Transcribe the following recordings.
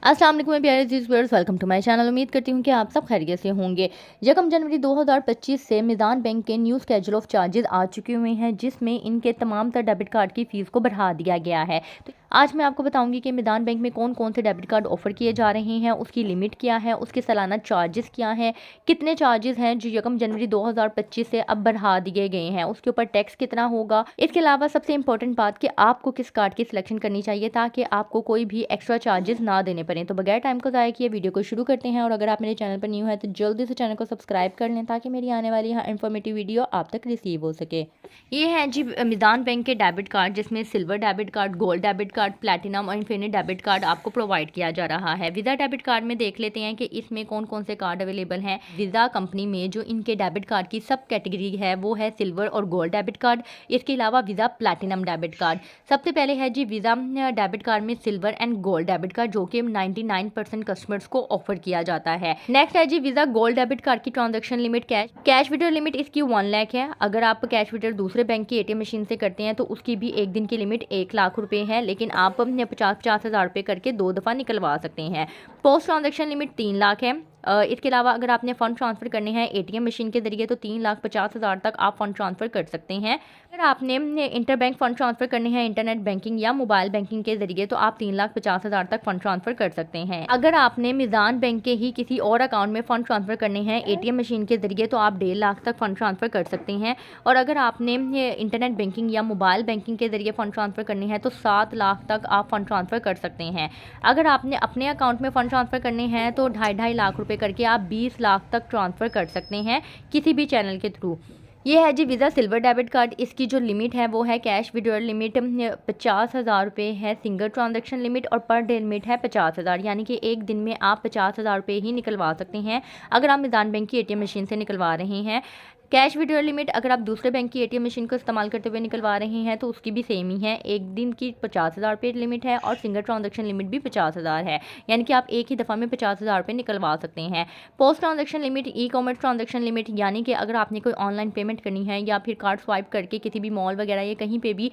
अस्सलाम वालेकुम मेरे प्यारे viewers, welcome to my channel. उम्मीद करती हूँ कि आप सब खैरियत से होंगे। 1 जनवरी 2025 से मीज़ान बैंक के न्यू स्केड्यूल ऑफ चार्जेस आ चुके हुए हैं, जिसमें इनके तमाम तर डेबिट कार्ड की फ़ीस को बढ़ा दिया गया है। तो आज मैं आपको बताऊंगी कि मीज़ान बैंक में कौन कौन से डेबिट कार्ड ऑफर किए जा रहे हैं, उसकी लिमिट क्या है, उसके सालाना चार्जेस क्या हैं, कितने चार्जेस हैं जो 1 जनवरी 2025 से अब बढ़ा दिए गए हैं, उसके ऊपर टैक्स कितना होगा। इसके अलावा सबसे इंपॉर्टेंट बात कि आपको किस कार्ड की सिलेक्शन करनी चाहिए ताकि आपको कोई भी एक्स्ट्रा चार्जेस ना देने पड़े। तो बगैर टाइम को ज़ाया किए वीडियो को शुरू करते हैं, और अगर आप मेरे चैनल पर न्यू है तो जल्दी से चैनल को सब्सक्राइब कर लें ताकि मेरी आने वाली यहाँ इन्फॉर्मेटिव वीडियो आप तक रिसीव हो सके। ये है जी मीज़ान बैंक के डेबिट कार्ड, जिसमें silver debit card, gold debit card, platinum और इन्फिनिट डेबिट कार्ड आपको प्रोवाइड किया जा रहा है। वीज़ा डेबिट कार्ड में देख लेते हैं कि इसमें कौन कौन से कार्ड अवेलेबल हैं। वीज़ा कंपनी में जो इनके डेबिट कार्ड की सब कैटेगरी है वो है सिल्वर और गोल्ड डेबिट कार्ड। इसके अलावा वीज़ा प्लैटिनम डेबिट कार्ड। सबसे पहले है जी वीज़ा डेबिट कार्ड में silver and gold debit card, जो कि 99% कस्टमर्स को ऑफर किया जाता है। नेक्स्ट है जी वीज़ा गोल्ड डेबिट कार्ड की transaction limit cash withdraw limit इसकी 1 लाख है। अगर आप कैश विड्रॉ दूसरे बैंक की एटीएम मशीन से करते हैं तो उसकी भी एक दिन की लिमिट 1 लाख रुपए है, लेकिन आप 50 हज़ार रुपये करके 2 दफ़ा निकलवा सकते हैं। पोस्ट ट्रांजैक्शन लिमिट 3 लाख है। इसके अलावा अगर आपने फ़ंड ट्रांसफ़र करने हैं एटीएम मशीन के जरिए तो 3,50,000 तक आप फ़ंड ट्रांसफ़र कर सकते हैं। अगर आपने इंटर बैंक फ़ंड ट्रांसफ़र करने हैं इंटरनेट बैंकिंग या मोबाइल बैंकिंग के जरिए तो आप 3,50,000 तक फ़ंड ट्रांसफ़र कर सकते हैं। अगर आपने मीज़ान बैंक के ही किसी और अकाउंट में फ़ंड ट्रांसफ़र करने हैं एटीएम मशीन के जरिए तो आप 1.5 लाख तक फ़ंड ट्रांसफ़र कर सकते हैं। और अगर आपने इंटरनेट बैंकिंग या मोबाइल बैंकिंग के जरिए फ़ंड ट्रांसफ़र करने हैं तो 7 लाख तक आप फ़ंड ट्रांसफ़र कर सकते हैं। अगर आपने अपने अकाउंट में फ़ंड ट्रांसफ़र करने हैं तो 2.5 लाख रुपए करके आप 20 लाख तक ट्रांसफ़र कर सकते हैं किसी भी चैनल के थ्रू। ये है जी वीज़ा सिल्वर डेबिट कार्ड। इसकी जो लिमिट है वो है कैश विड्रॉल लिमिट 50,000 रुपये है, सिंगल ट्रांजैक्शन लिमिट, और पर डे लिमिट है 50,000, यानी कि एक दिन में आप 50,000 रुपये ही निकलवा सकते हैं अगर आप मीज़ान बैंक की एटीएम मशीन से निकलवा रहे हैं। कैश विड्रॉल लिमिट अगर आप दूसरे बैंक की एटीएम मशीन को इस्तेमाल करते हुए निकलवा रहे हैं तो उसकी भी सेम ही है, एक दिन की 50,000 रुपये लिमिट है और सिंगल ट्रांजैक्शन लिमिट भी 50,000 है, यानी कि आप एक ही दफ़ा में 50,000 रुपये निकलवा सकते हैं। Post transaction limit e commerce transaction limit, यानी कि अगर आपने कोई ऑनलाइन पेमेंट करनी है या फिर कार्ड स्वाइप करके किसी भी मॉल वगैरह या कहीं पे भी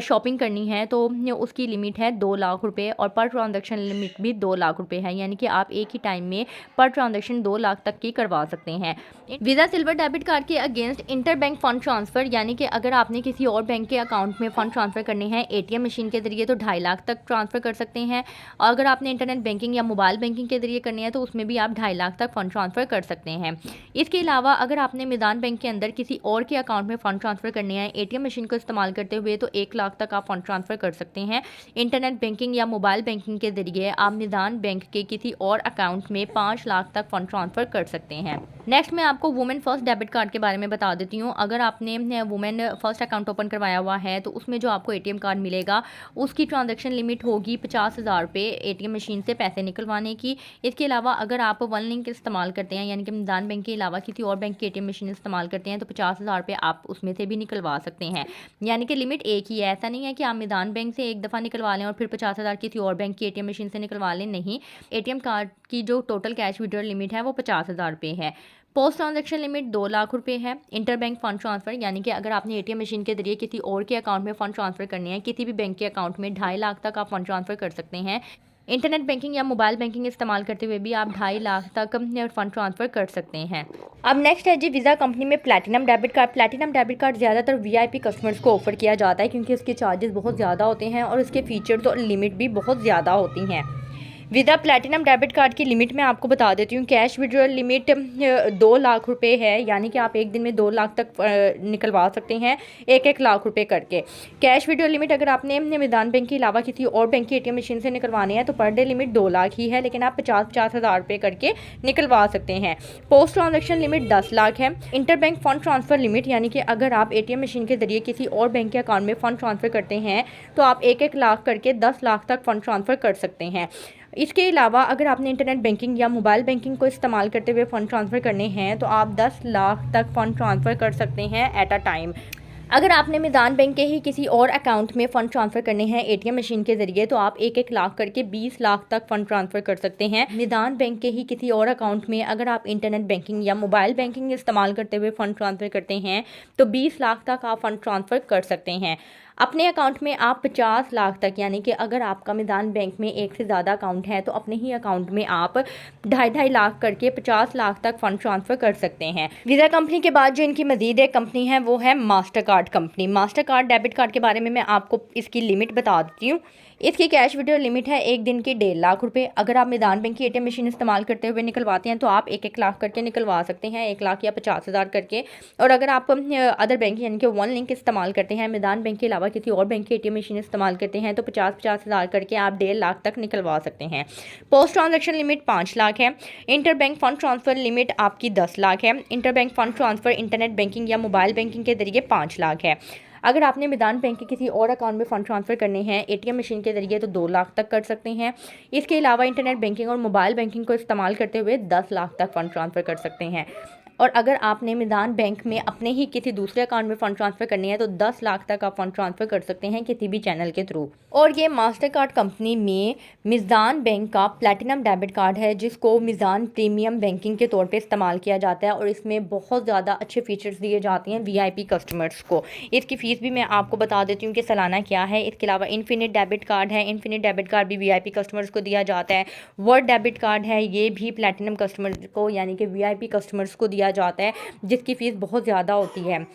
शॉपिंग करनी है तो उसकी लिमिट है 2 लाख रुपए, और पर ट्रांजैक्शन लिमिट भी 2 लाख रुपए है, यानी कि आप एक ही टाइम में पर ट्रांजैक्शन 2 लाख तक की करवा सकते हैं। वीज़ा सिल्वर डेबिट कार्ड के against inter bank fund transfer, यानी कि अगर आपने किसी और बैंक के अकाउंट में फ़ंड ट्रांसफ़र करने हैं एटीएम मशीन के जरिए तो 2.5 लाख तक ट्रांसफ़र कर सकते हैं, और अगर आपने इंटरनेट बैंकिंग या मोबाइल बैंकिंग के जरिए करनी है तो उसमें भी आप 2.5 लाख तक फ़ंड ट्रांसफ़र कर सकते हैं। इसके अलावा अगर आपने मीज़ान बैंक के अंदर किसी और के अकाउंट में फ़ंड ट्रांसफ़र करने हैं एटीएम मशीन को इस्तेमाल करते हुए तो 1 लाख तक आप फ़ंड ट्रांसफ़र कर सकते हैं। इंटरनेट बैंकिंग या मोबाइल बैंकिंग के जरिए आप मीज़ान बैंक के किसी और अकाउंट में 5 लाख तक फ़ंड ट्रांसफ़र कर सकते हैं। नेक्स्ट मैं आपको वुमेन फर्स्ट डेबिट कार्ड के बारे में बता देती हूँ। अगर आपने वुमेन फर्स्ट अकाउंट ओपन करवाया हुआ है तो उसमें जो आपको एटीएम कार्ड मिलेगा उसकी ट्रांजैक्शन लिमिट होगी 50,000 रुपये एटीएम मशीन से पैसे निकलवाने की। इसके अलावा अगर आप वन लिंक इस्तेमाल करते हैं, यानी कि मीज़ान बैंक के अलावा किसी और बैंक की एटीएम मशीन इस्तेमाल करते हैं तो 50,000 रुपये आप उसमें से भी निकलवा सकते हैं, यानी कि लिमिट एक ही है। ऐसा नहीं है कि आप मीज़ान बैंक से एक दफ़ा निकलवा लें और फिर 50,000 किसी और बैंक की एटीएम मशीन से निकलवा लें, नहीं। एटीएम कार्ड की जो टोटल कैश विड्रॉल लिमिट है वो 50,000 रुपये है। पोस्ट ट्रांजैक्शन लिमिट 2 लाख रुपए है। इंटर बैंक फंड ट्रांसफ़र, यानी कि अगर आपने एटीएम मशीन के जरिए किसी और के अकाउंट में फ़ंड ट्रांसफ़र करने हैं किसी भी बैंक के अकाउंट में 2.5 लाख तक आप फ़ंड ट्रांसफ़र कर सकते हैं। इंटरनेट बैंकिंग या मोबाइल बैंकिंग इस्तेमाल करते हुए भी आप 2.5 लाख तक फ़ंड ट्रांसफ़र कर सकते हैं। अब नेक्स्ट है जी वीज़ा कंपनी में platinum debit card. Platinum debit card ज़्यादातर वीआईपी कस्टमर्स को ऑफर किया जाता है क्योंकि उसके चार्जेस बहुत ज़्यादा होते हैं और उसके फीचर्स और लिमिट भी बहुत ज़्यादा होती हैं। वीज़ा प्लैटिनम डेबिट कार्ड की लिमिट मैं आपको बता देती हूँ। कैश विड्रॉल लिमिट 2 लाख रुपए है, यानी कि आप एक दिन में 2 लाख तक निकलवा सकते हैं 1-1 लाख रुपए करके। कैश विड्रॉल लिमिट अगर आपने मीज़ान बैंक के अलावा किसी और बैंक की एटीएम मशीन से निकलवाने हैं तो पर डे लिमिट 2 लाख ही है, लेकिन आप 50-50 हज़ार रुपये करके निकलवा सकते हैं। पोस्ट ट्रांजैक्शन लिमिट 10 लाख है। Inter bank fund transfer limit, यानी कि अगर आप एटीएम मशीन के जरिए किसी और बैंक के अकाउंट में फ़ंड ट्रांसफ़र करते हैं तो आप 1-1 लाख करके 10 लाख तक फ़ंड ट्रांसफ़र कर सकते हैं। इसके अलावा अगर आपने इंटरनेट बैंकिंग या मोबाइल बैंकिंग को इस्तेमाल करते हुए फ़ंड ट्रांसफ़र करने हैं तो आप 10 लाख तक फ़ंड ट्रांसफ़र कर सकते हैं एट अ टाइम। अगर आपने मीज़ान बैंक के ही किसी और अकाउंट में फ़ंड ट्रांसफ़र करने हैं एटीएम मशीन के जरिए तो आप 1-1 लाख करके 20 लाख तक फ़ंड ट्रांसफ़र कर सकते हैं। मीज़ान बैंक के ही किसी और अकाउंट में अगर आप इंटरनेट बैंकिंग या मोबाइल बैंकिंग इस्तेमाल करते हुए फ़ंड ट्रांसफ़र करते हैं तो 20 लाख तक आप फ़ंड ट्रांसफ़र कर सकते हैं। अपने अकाउंट में आप 50 लाख तक, यानी कि अगर आपका मिज़ान बैंक में एक से ज़्यादा अकाउंट है तो अपने ही अकाउंट में आप 2.5 लाख करके 50 लाख तक फ़ंड ट्रांसफ़र कर सकते हैं। वीज़ा कंपनी के बाद जो इनकी मज़ीद एक कंपनी है वो है master card company. Master card debit card के बारे में मैं आपको इसकी लिमिट बता देती हूँ। इसकी कैश विड्रॉल लिमिट है एक दिन की 1.5 लाख रुपए। अगर आप मिज़ान बैंक की एटीएम मशीन इस्तेमाल करते हुए निकलवाते हैं तो आप 1-1 लाख करके निकलवा सकते हैं, 1 लाख या 50,000 करके। और अगर आप अदर बैंक यानी कि वन लिंक इस्तेमाल करते हैं, मिज़ान बैंक के अलावा किसी और बैंक की एटीएम मशीन इस्तेमाल करते हैं तो 50,000 करके आप 1.5 लाख तक निकलवा सकते हैं। पोस्ट ट्रांजेक्शन लिमिट 5 लाख है। Inter bank fund transfer limit आपकी 10 लाख है। Inter bank fund transfer internet banking या मोबाइल बैंकिंग के जरिए 5 लाख है। अगर आपने मिज़ान बैंक के किसी और अकाउंट में फ़ंड ट्रांसफ़र करने हैं एटीएम मशीन के जरिए तो 2 लाख तक कर सकते हैं। इसके अलावा इंटरनेट बैंकिंग और मोबाइल बैंकिंग को इस्तेमाल करते हुए 10 लाख तक फ़ंड ट्रांसफ़र कर सकते हैं। और अगर आपने मिज़ान बैंक में अपने ही किसी दूसरे अकाउंट में फ़ंड ट्रांसफ़र करनी है तो 10 लाख तक आप फ़ंड ट्रांसफ़र कर सकते हैं किसी भी चैनल के थ्रू। और ये मास्टर कार्ड कंपनी में मिज़ान बैंक का प्लैटिनम डेबिट कार्ड है जिसको मिज़ान प्रीमियम बैंकिंग के तौर पे इस्तेमाल किया जाता है और इसमें बहुत ज़्यादा अच्छे फीचर्स दिए जाते हैं वीआईपी कस्टमर्स को। इसकी फ़ीस भी मैं आपको बता देती हूँ कि सालाना क्या है। इसके अलावा इन्फिनिट डेबिट कार्ड है, इन्फिनिट डेबिट कार्ड भी वीआईपी कस्टमर्स को दिया जाता है। वर्ल्ड डेबिट कार्ड है, ये भी प्लैटिनम कस्टमर्स को यानी कि वीआईपी कस्टमर्स को दिया जाता है जिसकी फ़ीस बहुत ज़्यादा होती है।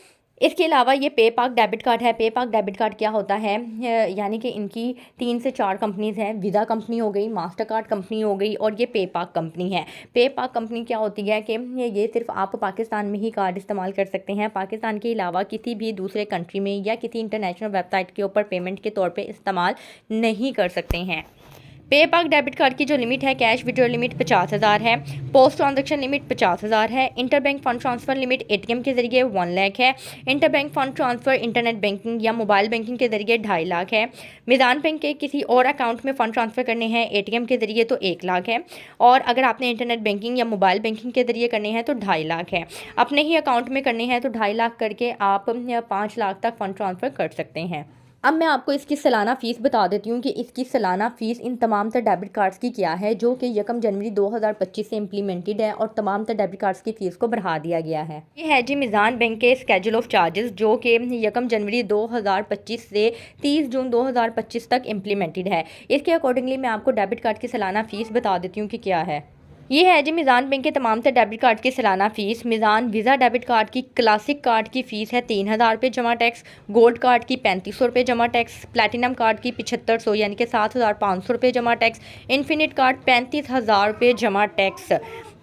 इसके अलावा ये पेपाक डेबिट कार्ड है। पेपाक डेबिट कार्ड क्या होता है, यानी कि इनकी 3 से 4 कंपनीज़ हैं। वीज़ा कंपनी हो गई, मास्टर कार्ड कंपनी हो गई और ये पेपाक कंपनी है। पेपाक कंपनी क्या होती है कि ये सिर्फ आप पाकिस्तान में ही कार्ड इस्तेमाल कर सकते हैं, पाकिस्तान के अलावा किसी भी दूसरे कंट्री में या किसी इंटरनेशनल वेबसाइट के ऊपर पेमेंट के तौर पर इस्तेमाल नहीं कर सकते हैं। पेपाक डेबिट कार्ड की जो लिमिट है कैश विड्रॉल लिमिट 50,000 है। पोस्ट ट्रांजैक्शन लिमिट 50,000 है। Interbank fund transfer limit ATM के जरिए 1 लाख है। Interbank fund transfer internet banking या मोबाइल बैंकिंग के जरिए 2.5 लाख है। मिज़ान बैंक के किसी और अकाउंट में फ़ंड ट्रांसफ़र करने हैं एटीएम के जरिए तो 1 लाख है। और अगर आपने इंटरनेट बैंकिंग या मोबाइल बैंकिंग के जरिए करने हैं तो 2.5 लाख है। अपने ही अकाउंट में करने हैं तो 2.5 लाख करके आप 5 लाख तक फ़ंड ट्रांसफ़र कर सकते हैं। अब मैं आपको इसकी सालाना फ़ीस बता देती हूँ कि इसकी सालाना फ़ीस इन तमाम तर डेबिट कार्ड्स की क्या है जो कि 1 जनवरी 2025 से इम्प्लीमेंटेड है और तमाम तर डेबिट कार्ड्स की फ़ीस को बढ़ा दिया गया है। ये है जी मिज़ान बैंक के स्केड्यूल ऑफ चार्जेस जो कि 1 जनवरी 2025 से 30 जून 2025 तक इम्प्लीमेंटेड है। इसके अकॉर्डिंगली मैं आपको डेबिट कार्ड की सालाना फ़ीस बता देती हूँ कि क्या है। ये है जी मिज़ान बैंक के तमाम तर डेबिट कार्ड की सालाना fees. Meezan visa debit card की क्लासिक कार्ड की फ़ीस है 3,000 रुपये जमा टैक्स, गोल्ड कार्ड की 3,500 रुपये जमा टैक्स, प्लैटिनम कार्ड की 7,500 यानी कि 7,500 रुपये जमा टैक्स, इन्फिनिट कार्ड 35,000 रुपये जमा tax.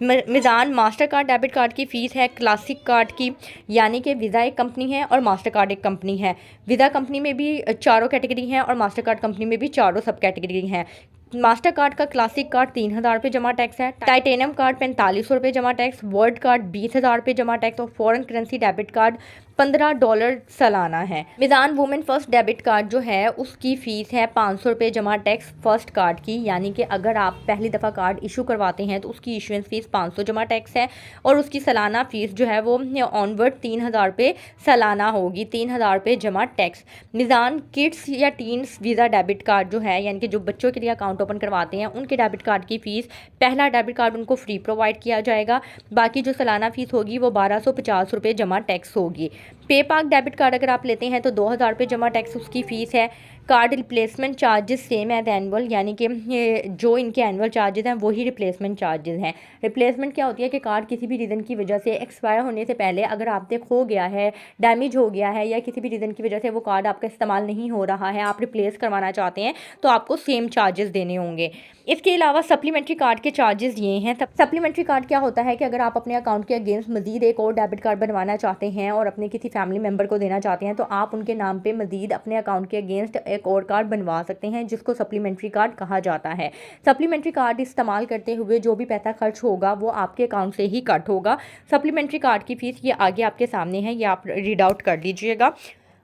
Meezan master card debit card की फ़ीस है क्लासिक कार्ड की, यानी कि वीज़ा एक कंपनी है और मास्टर कार्ड एक कंपनी है। वीज़ा कंपनी में भी 4 कैटेगरी हैं और मास्टर कार्ड कंपनी में भी 4 सब कैटेगरी हैं। मास्टर कार्ड का क्लासिक कार्ड 3,000 रुपये जमा टैक्स है, टाइटेनियम कार्ड 4500 रुपये जमा टैक्स, वर्ल्ड कार्ड 20,000 रुपये जमा टैक्स और फॉरेन करेंसी डेबिट कार्ड $15 सालाना है। Meezan women first debit card जो है उसकी फ़ीस है 500 रुपये जमा टैक्स फर्स्ट कार्ड की, यानी कि अगर आप पहली दफ़ा कार्ड इशू करवाते हैं तो उसकी इशुएंस फ़ीस 500 जमा टैक्स है और उसकी सालाना फ़ीस जो है वो ऑनवर्ड 3,000 रुपये सालाना होगी, 3,000 रुपये जमा टैक्स। मिज़ान किड्स या टीन्स वीज़ा डेबिट कार्ड जो है यानी कि जो बच्चों के लिए अकाउंट ओपन करवाते हैं उनके डेबिट कार्ड की फ़ीस, पहला डेबिट कार्ड उनको फ्री प्रोवाइड किया जाएगा, बाकी जो सालाना फ़ीस होगी वो 1,250 रुपये जमा टैक्स होगी। पेपाक डेबिट कार्ड अगर आप लेते हैं तो 2,000 रुपये जमा टैक्स उसकी फ़ीस है। Card replacement charges same as annual, यानी कि जो इनके एनुअल चार्जेस हैं वही रिप्लेसमेंट चार्जेस हैं। रिप्लेसमेंट क्या होती है कि कार्ड किसी भी रीज़न की वजह से एक्सपायर होने से पहले अगर आपसे खो गया है, डैमेज हो गया है या किसी भी रीज़न की वजह से वो कार्ड आपका इस्तेमाल नहीं हो रहा है, आप रिप्लेस करवाना चाहते हैं तो आपको सेम चार्जेस देने होंगे। इसके अलावा सप्लीमेंट्री कार्ड के चार्जेस ये हैं। सप्लीमेंट्री कार्ड क्या होता है कि अगर आप अपने अकाउंट के अगेंस्ट मजीद एक और डेबिट कार्ड बनवाना चाहते हैं और अपने किसी फैमिली मेम्बर को देना चाहते हैं तो आप उनके नाम पे मजीद अपने अकाउंट के अगेंस्ट एक और कार्ड बनवा सकते हैं जिसको सप्लीमेंट्री कार्ड कहा जाता है। सप्लीमेंट्री कार्ड इस्तेमाल करते हुए जो भी पैसा खर्च होगा वो आपके अकाउंट से ही कट होगा। सप्लीमेंट्री कार्ड की फ़ीस ये आगे आपके सामने है, ये आप रीड आउट कर लीजिएगा।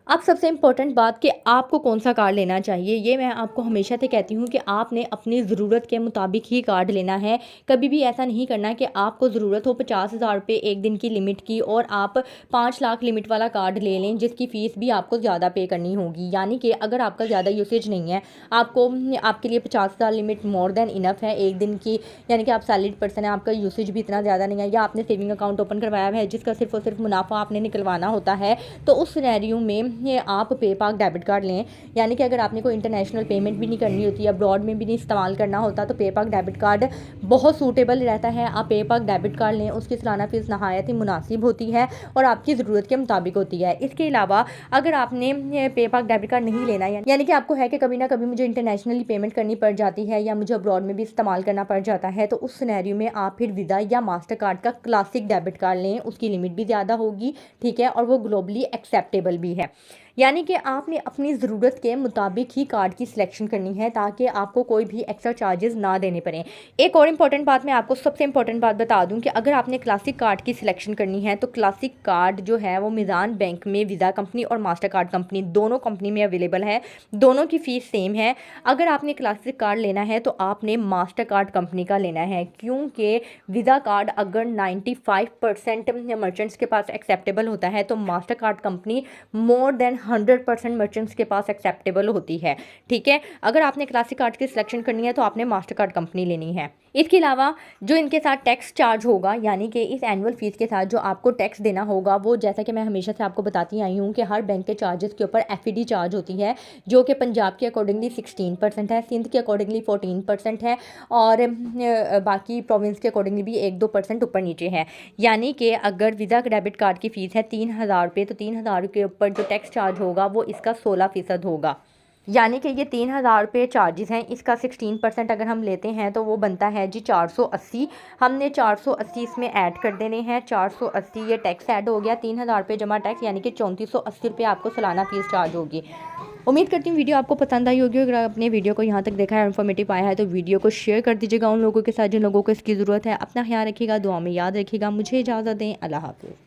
अब सबसे इम्पोर्टेंट बात कि आपको कौन सा कार्ड लेना चाहिए, ये मैं आपको हमेशा से कहती हूँ कि आपने अपनी ज़रूरत के मुताबिक ही कार्ड लेना है। कभी भी ऐसा नहीं करना कि आपको ज़रूरत हो 50,000 रुपये एक दिन की लिमिट की और आप 5 लाख लिमिट वाला कार्ड ले लें जिसकी फ़ीस भी आपको ज़्यादा पे करनी होगी। यानी कि अगर आपका ज़्यादा यूसेज नहीं है, आपके लिए 50,000 लिमिट मोर देन इनफ है एक दिन की, यानी कि आप सैलरीड पर्सन है, आपका यूसेज भी इतना ज़्यादा नहीं है, या आपने सेविंग अकाउंट ओपन करवाया है जिसका सिर्फ और सिर्फ मुनाफा आपने निकलवाना होता है, तो उस सिनेरियो में आप पेपाक डेबिट कार्ड लें, यानी कि अगर आपने कोई इंटरनेशनल पेमेंट भी नहीं करनी होती, अब्रॉड में भी नहीं इस्तेमाल करना होता, तो पेपाक डेबिट कार्ड बहुत सूटेबल रहता है। आप पेपाक डेबिट कार्ड लें, उसकी सालाना फ़ीस नहायत ही मुनासिब होती है और आपकी ज़रूरत के मुताबिक होती है। इसके अलावा अगर आपने पेपाक डेबिट कार्ड नहीं लेना, यानी कि आपको है कि कभी ना कभी मुझे इंटरनेशनली पेमेंट करनी पड़ जाती है या मुझे अब्रॉड में भी इस्तेमाल करना पड़ जाता है, तो उस सिनेरियो में आप फिर वीज़ा या मास्टर कार्ड का क्लासिक डेबिट कार्ड लें। उसकी लिमिट भी ज़्यादा होगी, ठीक है, और वो ग्लोबली एक्सेप्टेबल भी है। यानी कि आपने अपनी ज़रूरत के मुताबिक ही कार्ड की सिलेक्शन करनी है ताकि आपको कोई भी एक्स्ट्रा चार्जेस ना देने पड़ें। एक और इम्पॉर्टेंट बात मैं आपको सबसे इम्पॉर्टेंट बात बता दूं कि अगर आपने क्लासिक कार्ड की सिलेक्शन करनी है तो क्लासिक कार्ड जो है वो मीज़ान बैंक में वीज़ा कंपनी और मास्टर कार्ड कंपनी दोनों कंपनी में अवेलेबल है। दोनों की फ़ीस सेम है। अगर आपने क्लासिक कार्ड लेना है तो आपने मास्टर कार्ड कंपनी का लेना है, क्योंकि वीज़ा कार्ड अगर 95% मर्चेंट्स के पास एक्सेप्टेबल होता है तो master card company more than 100% merchants के पास एक्सेप्टेबल होती है, ठीक है। अगर आपने क्लासिक कार्ड की सिलेक्शन करनी है तो आपने मास्टर कार्ड कंपनी लेनी है। इसके अलावा जो इनके साथ टैक्स चार्ज होगा, यानी कि इस एनुअल फीस के साथ जो आपको टैक्स देना होगा, वो जैसा कि मैं हमेशा से आपको बताती आई हूँ कि हर बैंक के चार्जेस के ऊपर FED चार्ज होती है, जो कि पंजाब के अकॉर्डिंगली 16% है, सिंध के अकॉर्डिंगली 14% है और बाकी प्रोविंस के अकॉर्डिंगली भी 1-2% ऊपर नीचे है। यानी कि अगर वीज़ा डेबिट कार्ड की फ़ीस है 3000 रुपये, तो 3000 के ऊपर जो टैक्स चार्ज होगा वो इसका 16% होगा। यानी कि ये 3000 रुपये चार्जेस हैं, इसका 16% अगर हम लेते हैं तो वो बनता है जी 480। हमने 480 इसमें ऐड कर देने हैं। 480 ये टैक्स ऐड हो गया, 3000 रुपये जमा टैक्स, यानी कि 3480 रुपये आपको सालाना फ़ीस चार्ज होगी। उम्मीद करती हूँ वीडियो आपको पसंद आई होगी। अगर आपने वीडियो को यहाँ तक देखा है, इन्फॉर्मेटिव आया है, तो वीडियो को शेयर कर दीजिएगा उन लोगों के साथ जिन लोगों को इसकी ज़रूरत है। अपना ख्याल रखिएगा, दुआ में याद रखिएगा। मुझे इजाज़त दें। अल्लाह हाफ़िज़।